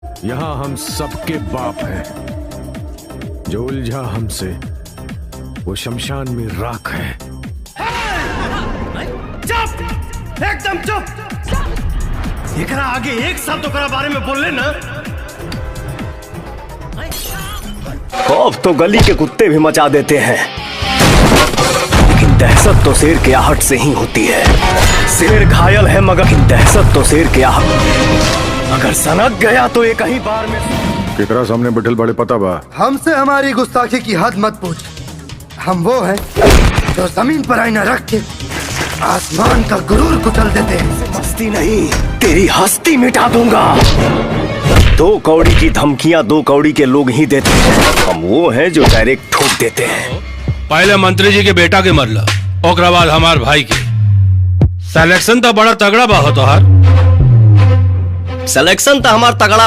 यहाँ हम सबके बाप हैं। जो उलझा हमसे वो शमशान में राख है। चुप, एकदम चुप। एकरा आगे एक शब्द ओकरा बारे में बोल लेना। खौफ तो गली के कुत्ते भी मचा देते हैं, लेकिन दहशत तो शेर के आहट से ही होती है। शेर घायल है मगर दहशत तो शेर के आहट, अगर सनक गया तो ये कहीं बार में। केकरा सामने बैठल बड़े पता बा? हमसे हमारी गुस्ताखी की हद मत पूछ। हम वो हैं जो जमीन पर आईना रख के आसमान का गुरूर कुचल देते हैं। मस्ती नहीं, तेरी हस्ती मिटा दूंगा। 2 कौड़ी की धमकियां 2 कौड़ी के लोग ही देते हैं। हम वो हैं जो डायरेक्ट ठोक देते हैं। पहले मंत्री जी के बेटा के मरला, ओकरा बाद हमार भाई के। सिलेक्शन तो बड़ा तगड़ा बा हो तोहार। सिलेक्शन तो हमार तगड़ा